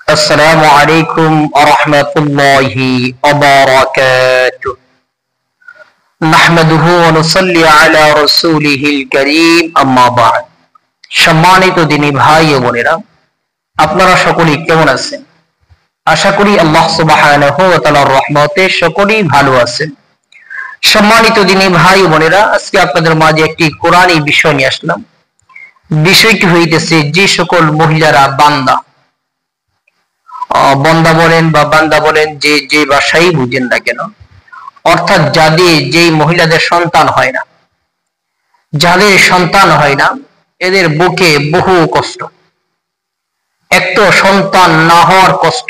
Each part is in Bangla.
السلام عليكم ورحمة الله وبركاته نحمده ونصلي على رسوله الكريم أما بعد সম্মানিত দিনী ভাই ও বোনেরা, আপনারা সকলেই কেমন আছেন? আশা করি আল্লাহ সুবহানাহু ওয়া তাআলার রহমতে সকলেই ভালো আছেন। সম্মানিত দিনী ভাই ও বোনেরা, আজকে আপনাদের মাঝে একটি কোরআনী বিষয় নিয়ে আসলাম। বিষয়টি হইতেছে যে সকল মহিলারা বন্দা বলেন বা বান্দা বলেন, যে ভাষাই বুঝেন না কেন, অর্থাৎ যেই মহিলাদের সন্তান হয় না, যাদের সন্তান হয় না, এদের বুকে বহু কষ্ট। এক তো সন্তান না হওয়ার কষ্ট,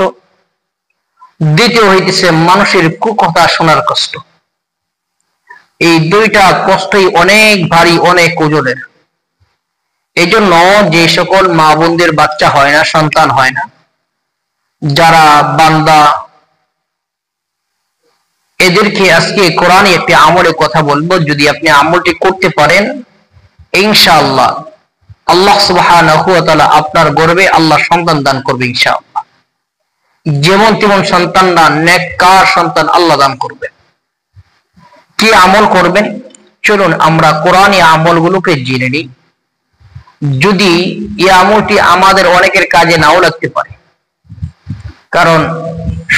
দ্বিতীয় হইতেছে মানুষের কুকথা শোনার কষ্ট। এই দুইটা কষ্টই অনেক ভারী, অনেক ওজনের। এই জন্য যে সকল মা বোনদের বাচ্চা হয় না, সন্তান হয় না, যারা বান্দা, এদেরকে আজকে কোরআনে একটি আমলের কথা বলবো। যদি আপনি আমলটি করতে পারেন, ইনশাআল্লাহ আল্লাহ সুবহানাহু ওয়া তাআলা আপনার গর্ভে আল্লাহ সন্তান দান করবে ইনশাআল্লাহ। যেমন তেমন সন্তান না, নেককার সন্তান আল্লাহ দান করবে। কি আমল করবেন? চলুন আমরা কোরআনী আমলগুলোকে জেনে নিই। যদি এই আমলটি আমাদের অনেকের কাজে নাও লাগতে পারে, কারণ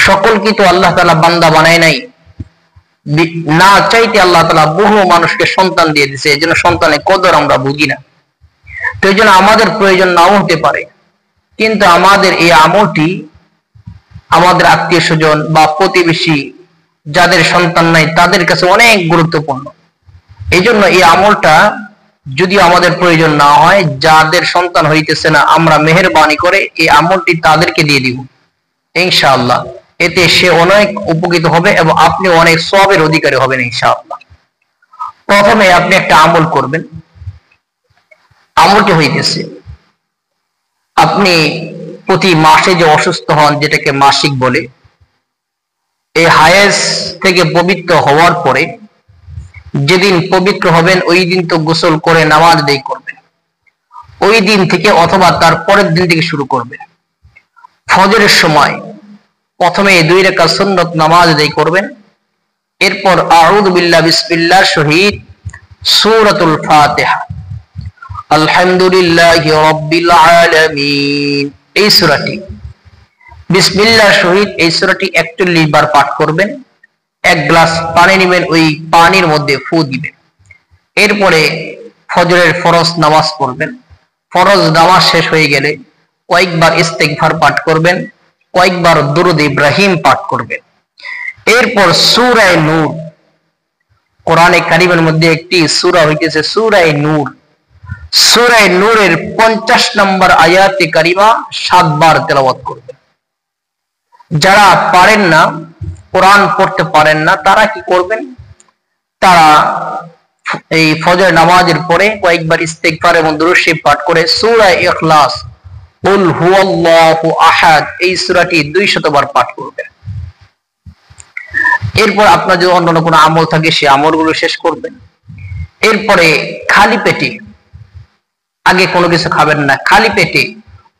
সকলকে তো আল্লাহ তাআলা বান্দা বানায় নাই। না চাইতে আল্লাহ তাআলা বহু মানুষকে সন্তান দিয়ে দিয়েছে, এই জন্য সন্তানের কদর আমরা বুঝি না। তো এই জন্য আমাদের প্রয়োজন নাও হতে পারে, কিন্তু আমাদের এই আমলটি আমাদের আত্মীয় স্বজন বা প্রতিবেশী যাদের সন্তান নাই তাদের কাছে অনেক গুরুত্বপূর্ণ। এই জন্য এই আমলটা যদি আমাদের প্রয়োজন না হয়, যাদের সন্তান হইতেছে না, আমরা মেহেরবানি করে এই আমলটি তাদেরকে দিয়ে দিব ইনশাআল্লাহ। এতে সে অনেক উপকৃত হবে এবং আপনি অনেক সওয়াবের অধিকারী হবেন ইনশাআল্লাহ। প্রথমে আপনি একটা আমল করবেন। আমলটি হইতেছে, আপনি প্রতি মাসে যে অসুস্থ হন, যেটাকে মাসিক বলে, এই হায়েজ থেকে পবিত্র হওয়ার পরে যেদিন পবিত্র হবেন, ওই দিন তো গোসল করে নামাজ আদায় করবেন। ওই দিন থেকে অথবা তার পরের দিন থেকে শুরু করবেন। ফজরের সময় প্রথমে 2 রাকাত সুন্নত নামাজ আদায় করবেন। এরপর আউযু বিল্লাহি বিসমিল্লাহ শহীদ সূরাতুল ফাতিহা, আলহামদুলিল্লাহি রাব্বিল আলামিন, এই সূরাটি বিসমিল্লাহ শহীদ এই সূরাটি 41 বার পাঠ করবেন। 1 গ্লাস পানি নেবেন, ওই পানির মধ্যে ফু দিবেন। এরপরে ফজরের ফরজ নামাজ পড়বেন। ফরজ নামাজ শেষ হয়ে গেলে কয়েকবার ইস্তেগফার পাঠ করবেন, কয়েকবার দুরূদ ইব্রাহিম পাঠ করবেন। এরপর সূরা নূর, কোরআনে কারীমের মধ্যে একটি সূরা হইতেছে সূরা নূর। সূরা নূরের 50 নম্বর আয়াতে কারিমা 7 বার তেলাওয়াত করবেন। যারা পারেন না, কোরআন পড়তে পারেন না, তারা কি করবেন? তারা এই ফজর নামাজের পরে কয়েকবার ইস্তেগফার এবং দুরূদ শরীফ পাঠ করে সূরা ইখলাস, কুল হুয়াল্লাহু আহাদ, এই সূরাটি 200 বার পাঠ করবেন। এরপর আপনার যদি অন্য কোনো আমল থাকে, সেই আমলগুলো শেষ করবেন। এরপরে খালি পেটে, আগে কোনো কিছু খাবেন না, খালি পেটে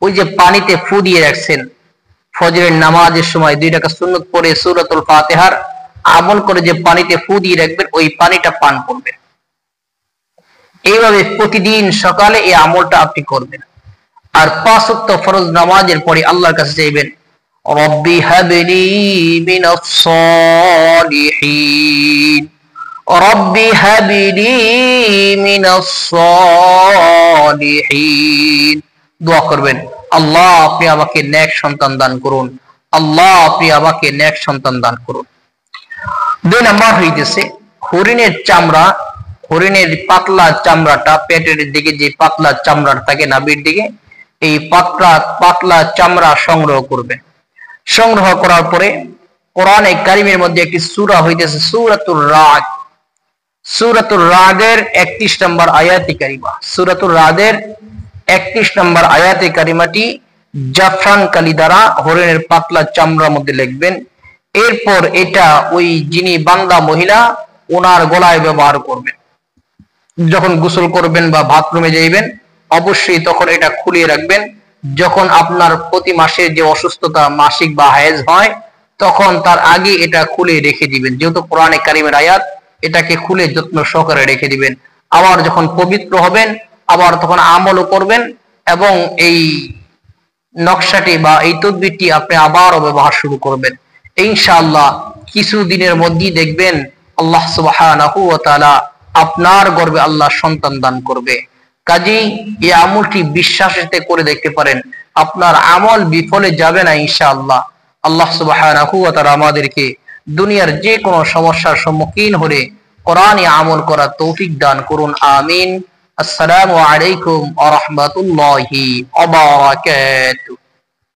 ওই যে পানিতে ফু দিয়ে রাখছেন, ফজরের নামাজের সময় 2 রাকাত সুন্নত পড়ে সূরাতুল ফাতিহার আমল করে যে পানিতে ফু দিয়ে রাখবেন, ওই পানিটা পান করবেন। এইভাবে প্রতিদিন সকালে এই আমলটা আপনি করবেন। আর 5 ওয়াক্ত ফরজ নামাজের পরে আল্লাহর কাছে চাইবেন, রব্বি হাবলি মিনাস সালিহিন, রব্বি হাবলি মিনাস সালিহিন। দোয়া করবেন, আল্লাহ আপনি আমাকে নেক সন্তান দান করুন, আল্লাহ আপনি আমাকে নেক সন্তান দান করুন। 2 নাম্বার হইতেছে হরিণের চামড়া, হরিণের পাতলা চামড়াটা, পেটের দিকে যে পাতলা চামড়া থাকে নাভির দিকে, এই পাতলা চামড়া সংগ্রহ করবেন। সংগ্রহ করার পরে কোরআনে কারীমের মধ্যে একটি সূরা হইতেছে সূরাতুর রাদ। সূরাতুর রাদের 31 নম্বর আয়াতে কারিমা, সূরাতুর রাদের 31 নম্বর আয়াতে কারিমাটি জাফরান কালি দ্বারা হরিণের পাতলা চামড়ার মধ্যে লিখবেন। এরপর এটা ওই যিনি বান্দা মহিলা, ওনার গলায় ব্যবহার করবেন। যখন গোসল করবেন বা বাথরুমে যাইবেন, অবশ্যই তখন এটা খুলিয়ে রাখবেন, যখন আপনার প্রতি মাসে যে অসুস্থতা মাসিক বা হায়েজ হয় তখন তার আগে এটা খুলে রেখে দিবেন, যেহেতু কোরআনে কারিমের আয়াত, এটাকে খুলে যত্ন সহকারে রেখে দিবেন। আবার যখন পবিত্র হবেন আবার তখন আমলও করবেন এবং এই নকশাটি বা এই তদবিরটি আপনি আবারও ব্যবহার শুরু করবেন। ইনশাআল্লাহ কিছু দিনের মধ্যেই দেখবেন আল্লাহ সুবহানাহু ওয়া তাআলা আপনার গর্ভে আল্লাহ সন্তান দান করবে। কাজেই এই আমলটি বিশ্বাসেতে করে দেখতে পারেন, আপনার আমল বিফলে যাবে না ইনশাআল্লাহ। আল্লাহ সুবহানাহু ওয়া তাআলা আমাদেরকে দুনিয়ার যে কোনো সমস্যার সম্মুখীন হলে কোরআনে আমল করার তৌফিক দান করুন, আমিন। আসসালামু আলাইকুম ওয়া রাহমাতুল্লাহি ওয়া বারাকাতুহু।